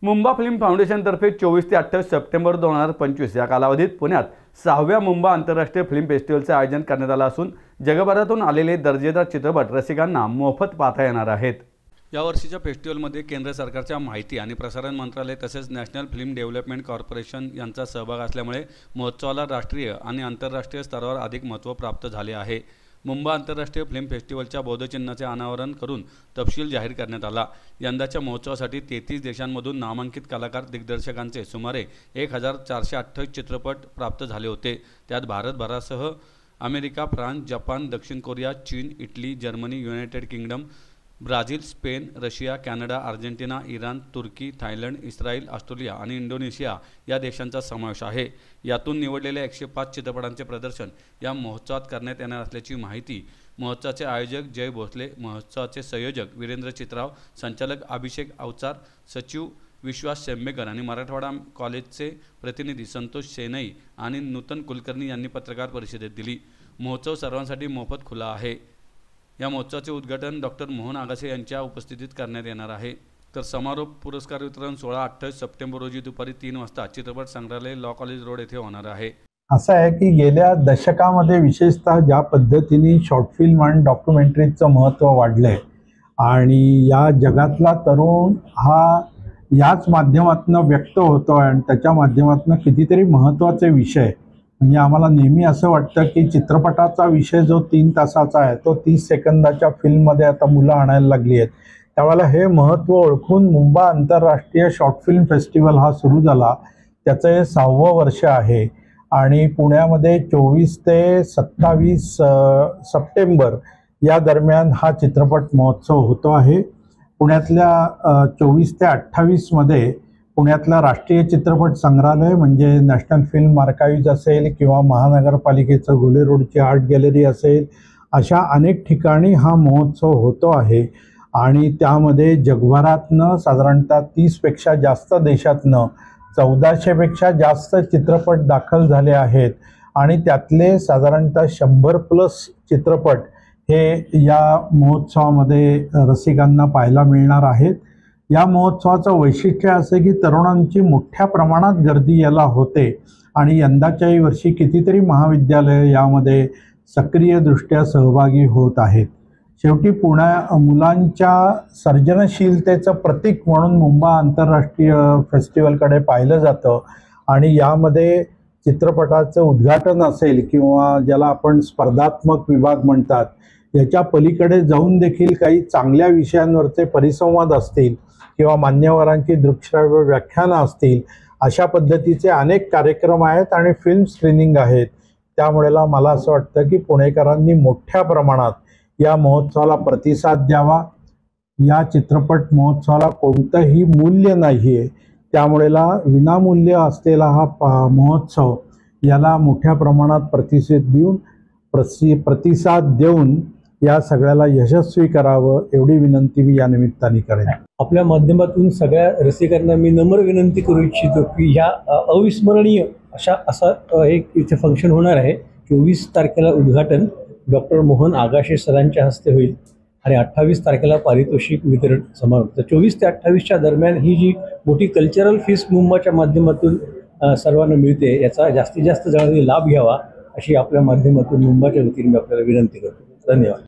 Mumba film फाउंडेशनतर्फे 24 ते 28 September 2025 या कालावधीत पुण्यात 6व्या मुंबा आंतरराष्ट्रीय फिल्म फेस्टिवलचे आयोजन करण्यात आले असून जगभरातून आलेले दर्जेदार चित्रपट रसिकांना मोफत पाहता येणार आहेत। या वर्षीच्या फेस्टिवलमध्ये केंद्र सरकारच्या माहिती आणि प्रसारण मंत्रालय तसेच नॅशनल फिल्म डेव्हलपमेंट कॉर्पोरेशन यांचा सहभाग असल्यामुळे महोत्सवाला राष्ट्रीय आणि आंतरराष्ट्रीय स्तरावर अधिक महत्त्व प्राप्त झाले आहे। मुंबा आंतरराष्ट्रीय फिल्म फेस्टिवलच्या बोधचिन्हाचे अनावरण करून तपशील जाहीर करण्यात आला। यंदाच्या महोत्सवासाठी 33 देशांमधून नामांकित कलाकार दिग्दर्शकांचे सुमारे 1428 चित्रपट प्राप्त झाले होते। त्यात भारतभरासह अमेरिका, फ्रान्स, जपान, दक्षिण कोरिया, चीन, Italy, Germany, United Kingdom, Brazil, Spain, Russia, Canada, Argentina, Iran, तुर्की, थायलंड, इस्रायल, ऑस्ट्रेलिया आणि इंडोनेशिया या देशांचा समावेश आहे। यातून निवडलेल्या 105 चित्रपटांचे प्रदर्शन या महोत्सवात करण्यात येणार असल्याची माहिती महोत्सवाचे आयोजक जय भोसले, महोत्सवाचे संयोजक वीरेंद्र चित्राव, संचालक अभिषेक अवचार, सचिव विश्वास शेंबेकर आणि मराठवाडा कॉलेजचे प्रतिनिधी संतोष सेनई आणि नूतन कुलकर्णी यांनी पत्रकार परिषदेत दिली। महोत्सव सर्वांसाठी मोफत खुला आहे। या महोत्सवाचे उद्घाटन डॉक्टर मोहन आगाशे यांच्या उपस्थितीत करण्यात येणार आहे। तर समारोप पुरस्कार वितरण 16-28 सप्टेंबर रोजी दुपारी 3 वाजता चित्रपट संग्रहालय, लॉ कॉलेज रोड येथे होणार आहे। असं आहे की गेल्या दशकामध्ये विशेषतः ज्या पद्धतीने शॉर्ट फिल्म आणि डॉक्युमेंटरीचं महत्त्व वाढलंय आणि या जगातला तरुण हा याच माध्यमातून व्यक्त होतो आणि त्याच्या माध्यमातून कितीतरी महत्त्वाचे विषय म्हणजे आम्हाला नेहमी असं वाटतं की चित्रपटाचा विषय जो 3 तासाचा आहे तो 30 सेकंदाच्या फिल्ममध्ये आता मुलं आणायला लागली आहेत। त्यावेळेला हे महत्त्व ओळखून मुंबा आंतरराष्ट्रीय शॉर्ट फिल्म फेस्टिवल हा सुरू झाला। त्याचं हे 6वं वर्ष आहे आणि पुण्यामध्ये 24 ते 27 सप्टेंबर या दरम्यान हा चित्रपट महोत्सव होतो आहे। पुण्यातल्या 24 ते 28 मध्ये पुण्यातला राष्ट्रीय चित्रपट संग्रहालय म्हणजे नॅशनल फिल्म आर्काइव्ज असेल किंवा महानगरपालिकेचं घुले रोडची आर्ट गॅलरी असेल, अशा अनेक ठिकाणी हा महोत्सव होतो आहे आणि त्यामध्ये जगभरातनं साधारणतः 30पेक्षा जास्त देशातनं 1400पेक्षा जास्त चित्रपट दाखल झाले आहेत आणि त्यातले साधारणतः 100+ चित्रपट हे या महोत्सवामध्ये रसिकांना पाहायला मिळणार आहेत। या महोत्सवाचं वैशिष्ट्य असं की तरुणांची मोठ्या प्रमाणात गर्दी याला होते आणि यंदाच्याही वर्षी कितीतरी महाविद्यालय यामध्ये सक्रियदृष्ट्या सहभागी होत आहेत। शेवटी मुलांच्या सर्जनशीलतेचं प्रतीक म्हणून मुंबा आंतरराष्ट्रीय फेस्टिवलकडे पाहिलं जातं आणि यामध्ये चित्रपटाचं उद्घाटन असेल किंवा ज्याला आपण स्पर्धात्मक विभाग म्हणतात याच्या पलीकडे जाऊन देखील काही चांगल्या विषयांवरचे परिसंवाद असतील किंवा मान्यवरांची दृकश्राव्य व्याख्यानं असतील, अशा पद्धतीचे अनेक कार्यक्रम आहेत आणि फिल्म स्क्रीनिंग आहेत। त्यामुळे मला असं वाटतं की पुणेकरांनी मोठ्या प्रमाणात या महोत्सवाला प्रतिसाद द्यावा। या चित्रपट महोत्सवाला कोणतंही मूल्य नाही आहे, त्यामुळे विनामूल्य असलेला हा महोत्सव याला मोठ्या प्रमाणात प्रतिसाद देऊन या सगळ्याला यशस्वी करावं एवढी विनंती मी या निमित्ताने करेन। आपल्या माध्यमातून सगळ्या रसिकांना मी नम्र विनंती करू इच्छितो की ह्या अविस्मरणीय असं एक इथे फंक्शन होणार आहे। 24 तारखेला उद्घाटन डॉक्टर मोहन आगाशे सरांच्या हस्ते होईल आणि 28 तारखेला पारितोषिक वितरण समारोप। तर 24 ते 28च्या दरम्यान ही जी मोठी कल्चरल फीस्ट मुंबाच्या माध्यमातून सर्वांना मिळते याचा जास्तीत जास्त जणांनी लाभ घ्यावा अशी आपल्या माध्यमातून मुंबाच्या वतीने मी आपल्याला विनंती करतो। धन्यवाद।